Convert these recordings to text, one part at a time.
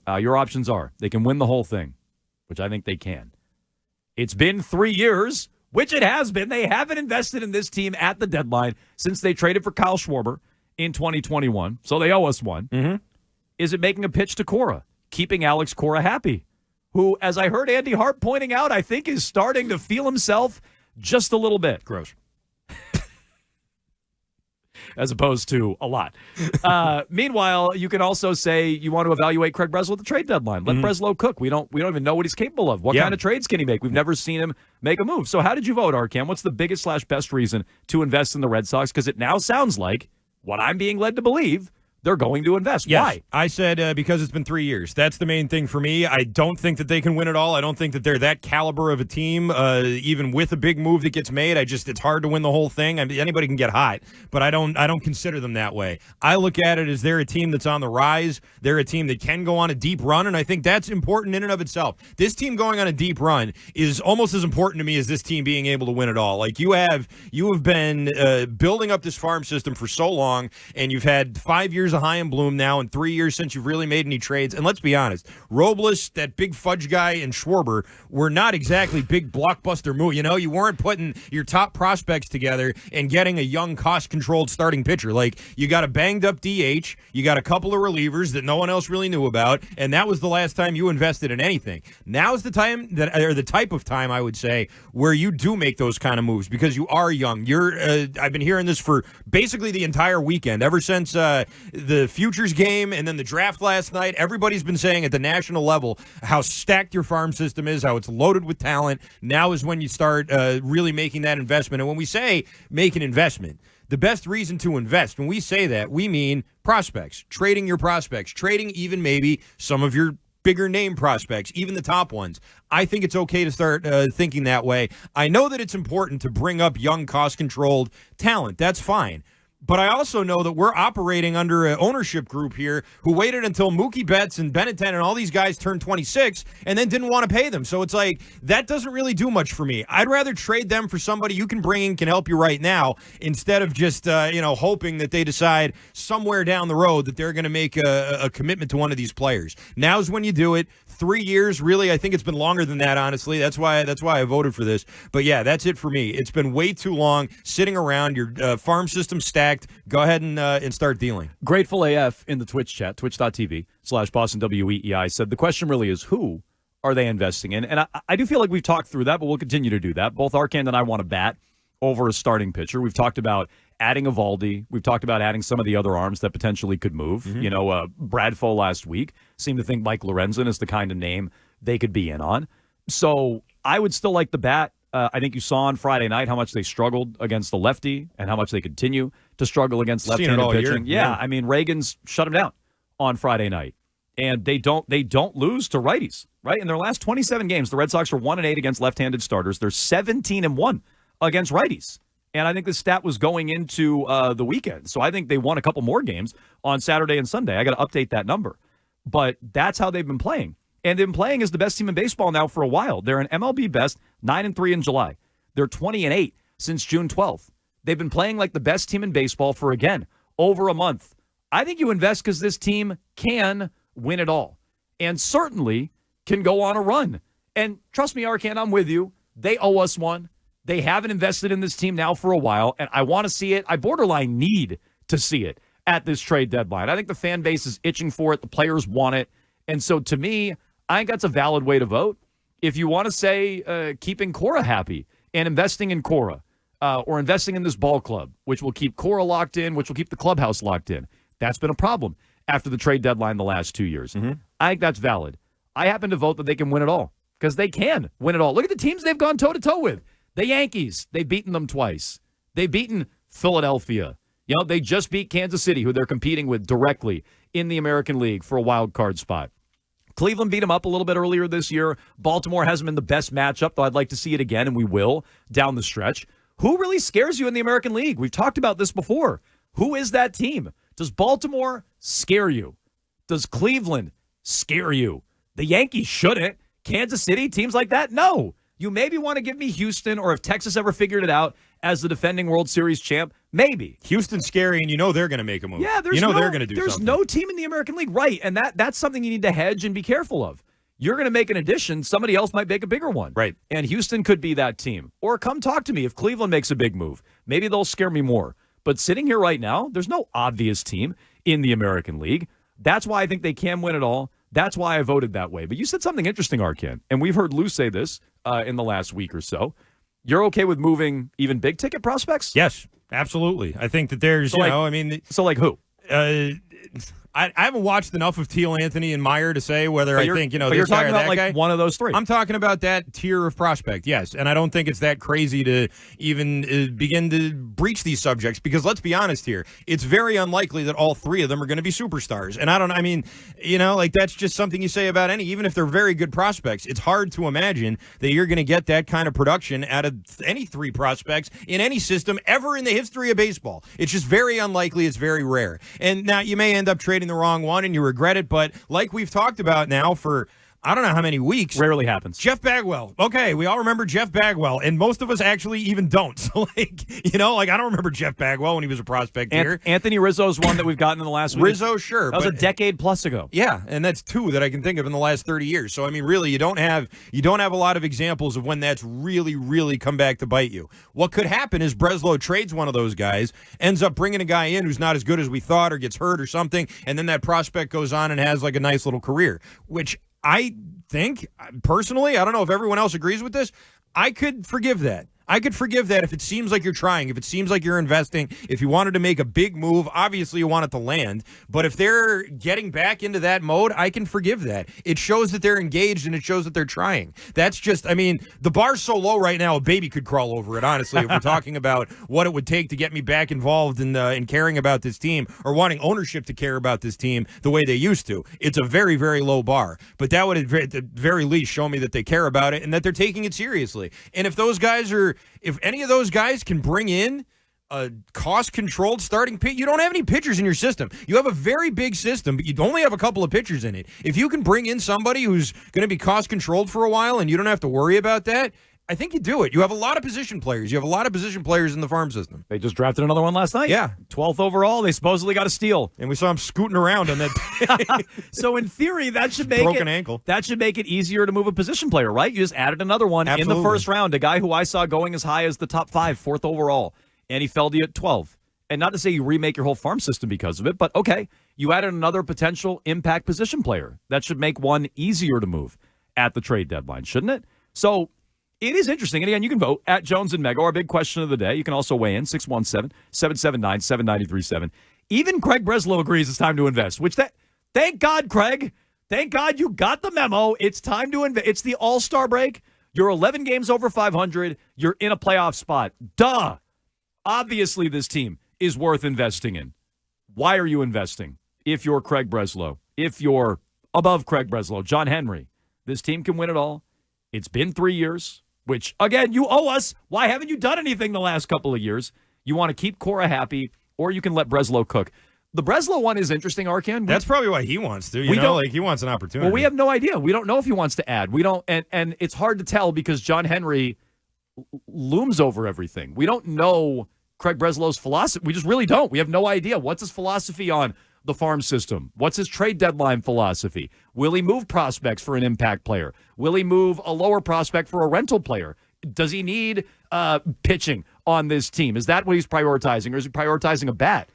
Your options are they can win the whole thing, which I think they can. It's been 3 years, which it has been. They haven't invested in this team at the deadline since they traded for Kyle Schwarber in 2021, so they owe us one. Mm-hmm. Is it making a pitch to Cora, keeping Alex Cora happy, who, as I heard Andy Hart pointing out, I think is starting to feel himself just a little bit. Gross. As opposed to a lot. Meanwhile, you can also say you want to evaluate Craig Breslo at the trade deadline. Let Breslo cook. We don't even know what he's capable of. What kind of trades can he make? We've never seen him make a move. So how did you vote, Arcam? What's the biggest/best reason to invest in the Red Sox? Because it now sounds like what I'm being led to believe they're going to invest. Yes. Why? I said because it's been 3 years. That's the main thing for me. I don't think that they can win it all. I don't think that they're that caliber of a team, even with a big move that gets made. It's hard to win the whole thing. I mean, anybody can get hot, but I don't consider them that way. I look at it as they're a team that's on the rise. They're a team that can go on a deep run, and I think that's important in and of itself. This team going on a deep run is almost as important to me as this team being able to win it all. Like you have been building up this farm system for so long, and you've had 5 years of high and bloom now and 3 years since you've really made any trades. And let's be honest, Robles, that big fudge guy, and Schwarber were not exactly big blockbuster move. You know, you weren't putting your top prospects together and getting a young, cost-controlled starting pitcher. Like, you got a banged-up DH, you got a couple of relievers that no one else really knew about, and that was the last time you invested in anything. Now's the time or the type of time, I would say, where you do make those kind of moves because you are young. I've been hearing this for basically the entire weekend, ever since the futures game and then the draft last night. Everybody's been saying at the national level how stacked your farm system is, how it's loaded with talent. Now is when you start really making that investment. And when we say make an investment, the best reason to invest, when we say that, we mean prospects, trading your prospects, trading even maybe some of your bigger name prospects, even the top ones. I think it's okay to start thinking that way. I know that it's important to bring up young, cost-controlled talent. That's fine. But I also know that we're operating under an ownership group here who waited until Mookie Betts and Benetton and all these guys turned 26 and then didn't want to pay them. So it's like, that doesn't really do much for me. I'd rather trade them for somebody you can bring in, can help you right now, instead of just, hoping that they decide somewhere down the road that they're going to make a commitment to one of these players. Now's when you do it. 3 years, really. I think it's been longer than that, honestly. That's why I voted for this. But yeah, that's it for me. It's been way too long sitting around. Your farm system stacked. Go ahead and start dealing. Grateful AF in the Twitch chat, twitch.tv/Boston WEEI, said the question really is who are they investing in? And I do feel like we've talked through that, but we'll continue to do that. Both Arcand and I want to bat over a starting pitcher. We've talked about adding Evaldi. We've talked about adding some of the other arms that potentially could move. Mm-hmm. Bradfo last week seemed to think Mike Lorenzen is the kind of name they could be in on. So I would still like the bat. I think you saw on Friday night how much they struggled against the lefty and how much they continue to struggle against left-handed pitching. Yeah, I mean, Reagan's shut him down on Friday night. And they don't lose to righties, right? In their last 27 games, the Red Sox are 1-8 against left-handed starters. They're 17-1 against righties. And I think the stat was going into the weekend. So I think they won a couple more games on Saturday and Sunday. I got to update that number. But that's how they've been playing. And they've been playing as the best team in baseball now for a while. They're an MLB best, 9-3 in July. They're 20-8 since June 12th. They've been playing like the best team in baseball for, again, over a month. I think you invest because this team can win it all and certainly can go on a run. And trust me, Arcand, I'm with you. They owe us one. They haven't invested in this team now for a while, and I want to see it. I borderline need to see it at this trade deadline. I think the fan base is itching for it. The players want it. And so to me, I think that's a valid way to vote. If you want to say keeping Cora happy and investing in Cora or investing in this ball club, which will keep Cora locked in, which will keep the clubhouse locked in, that's been a problem after the trade deadline the last 2 years. Mm-hmm. I think that's valid. I happen to vote that they can win it all because they can win it all. Look at the teams they've gone toe-to-toe with. The Yankees, they've beaten them twice. They've beaten Philadelphia. They just beat Kansas City, who they're competing with directly in the American League for a wild card spot. Cleveland beat them up a little bit earlier this year. Baltimore hasn't been the best matchup, though I'd like to see it again, and we will down the stretch. Who really scares you in the American League? We've talked about this before. Who is that team? Does Baltimore scare you? Does Cleveland scare you? The Yankees shouldn't. Kansas City, teams like that? No. You maybe want to give me Houston, or if Texas ever figured it out as the defending World Series champ, Maybe. Houston's scary, and they're going to make a move. Yeah, they're going to do there's something. no team in the American League, right? And that's something you need to hedge and be careful of. You're going to make an addition. Somebody else might make a bigger one. Right. And Houston could be that team. Or come talk to me if Cleveland makes a big move. Maybe they'll scare me more. But sitting here right now, there's no obvious team in the American League. That's why I think they can win it all. That's why I voted that way. But you said something interesting, Arkan, and we've heard Lou say this in the last week or so. You're okay with moving even big-ticket prospects? Yes, absolutely. I think that there's, So like who? I haven't watched enough of Teal, Anthony, and Meyer to say whether I think, but this you're guy talking or about that like guy. one of those three. I'm talking about that tier of prospect, yes. And I don't think it's that crazy to even begin to breach these subjects because let's be honest here. It's very unlikely that all three of them are going to be superstars. And that's just something you say about even if they're very good prospects. It's hard to imagine that you're going to get that kind of production out of any three prospects in any system ever in the history of baseball. It's just very unlikely. It's very rare. And now you may end up trading the wrong one and you regret it, but like we've talked about now for I don't know how many weeks. Rarely happens. Jeff Bagwell. Okay, we all remember Jeff Bagwell, and most of us actually even don't. So, I don't remember Jeff Bagwell when he was a prospect here. Anthony Rizzo's one that we've gotten in the last week. Rizzo, sure. That was a decade plus ago. Yeah, and that's two that I can think of in the last 30 years. So, really, you don't have a lot of examples of when that's really, really come back to bite you. What could happen is Breslo trades one of those guys, ends up bringing a guy in who's not as good as we thought or gets hurt or something, and then that prospect goes on and has like a nice little career, which I think, personally, I don't know if everyone else agrees with this, I could forgive that. I could forgive that if it seems like you're trying, if it seems like you're investing, if you wanted to make a big move, obviously you want it to land. But if they're getting back into that mode, I can forgive that. It shows that they're engaged and it shows that they're trying. That's just, the bar's so low right now, a baby could crawl over it, honestly, if we're talking about what it would take to get me back involved in caring about this team or wanting ownership to care about this team the way they used to. It's a very, very low bar. But that would, at the very least, show me that they care about it and that they're taking it seriously. And if any of those guys can bring in a cost-controlled starting pitch, you don't have any pitchers in your system. You have a very big system, but you only have a couple of pitchers in it. If you can bring in somebody who's going to be cost-controlled for a while and you don't have to worry about that, I think you do it. You have a lot of position players. You have a lot of position players in the farm system. They just drafted another one last night. Yeah. 12th overall. They supposedly got a steal. And we saw him scooting around on that. So in theory, that should make broken ankle. That should make it easier to move a position player, right? You just added another one Absolutely. in the first round, a guy who I saw going as high as the top 5, 4th overall, and he fell to you at 12. And not to say you remake your whole farm system because of it, but okay, you added another potential impact position player. That should make one easier to move at the trade deadline, shouldn't it? So it is interesting. And again, you can vote at Jones and Mego, our big question of the day. You can also weigh in 617-779-7937. Even Craig Breslo agrees it's time to invest, thank God, Craig. Thank God you got the memo. It's time to invest. It's the All-Star break. You're 11 games over 500. You're in a playoff spot. Duh. Obviously, this team is worth investing in. Why are you investing? If you're Craig Breslo, if you're above Craig Breslo, John Henry, this team can win it all. It's been 3 years. Which, again, you owe us. Why haven't you done anything the last couple of years? You want to keep Cora happy, or you can let Breslo cook. The Breslo one is interesting, Arkan. That's probably why he wants to. He wants an opportunity. Well, we have no idea. We don't know if he wants to add. We don't, and it's hard to tell because John Henry looms over everything. We don't know Craig Breslo's philosophy. We just really don't. We have no idea. What's his philosophy on the farm system? What's his trade deadline philosophy? Will he move prospects for an impact player? Will he move a lower prospect for a rental player? Does he need pitching on this team? Is that what he's prioritizing, or is he prioritizing a bat?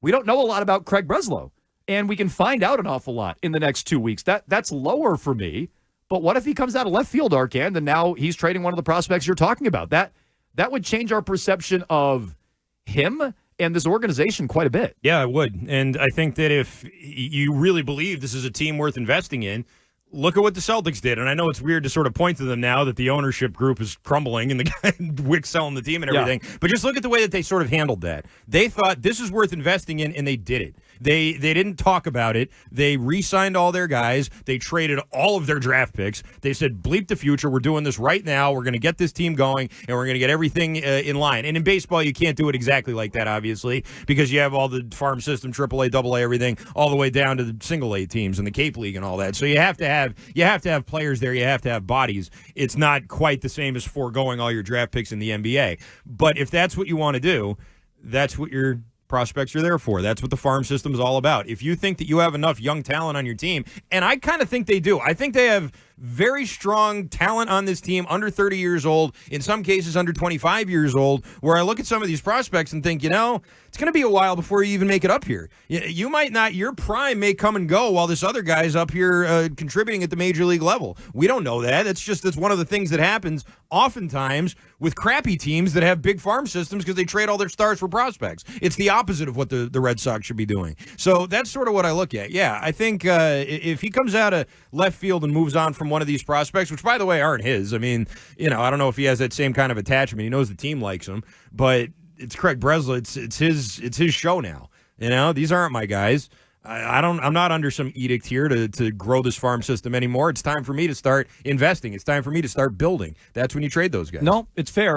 We don't know a lot about Craig Breslo, and we can find out an awful lot in the next 2 weeks. That's lower for me, but what if he comes out of left field, Arkan, and now he's trading one of the prospects you're talking about? That would change our perception of him and this organization quite a bit. Yeah, it would. And I think that if you really believe this is a team worth investing in, look at what the Celtics did. And I know it's weird to sort of point to them now that the ownership group is crumbling and the guy Wick selling the team and everything. Yeah. But just look at the way that they sort of handled that. They thought this is worth investing in, and they did it. They didn't talk about it. They re-signed all their guys. They traded all of their draft picks. They said, bleep the future. We're doing this right now. We're going to get this team going, and we're going to get everything in line. And in baseball, you can't do it exactly like that, obviously, because you have all the farm system, AAA, AA, everything, all the way down to the single-A teams and the Cape League and all that. So you have to have players there. You have to have bodies. It's not quite the same as foregoing all your draft picks in the NBA. But if that's what you want to do, that's what your prospects are there for. That's what the farm system is all about. If you think that you have enough young talent on your team, and I kind of think they do. I think they have very strong talent on this team, under 30 years old, in some cases under 25 years old, where I look at some of these prospects and think, it's going to be a while before you even make it up here. You might not, your prime may come and go while this other guy's up here contributing at the major league level. We don't know that. That's one of the things that happens oftentimes with crappy teams that have big farm systems because they trade all their stars for prospects. It's the opposite of what the Red Sox should be doing. So that's sort of what I look at. Yeah, I think if he comes out of left field and moves on from one of these prospects, which, by the way, aren't his. I mean, I don't know if he has that same kind of attachment. He knows the team likes him, but it's Craig Breslo. It's his show now. These aren't my guys. I'm not under some edict here to grow this farm system anymore. It's time for me to start investing. It's time for me to start building. That's when you trade those guys. No, it's fair.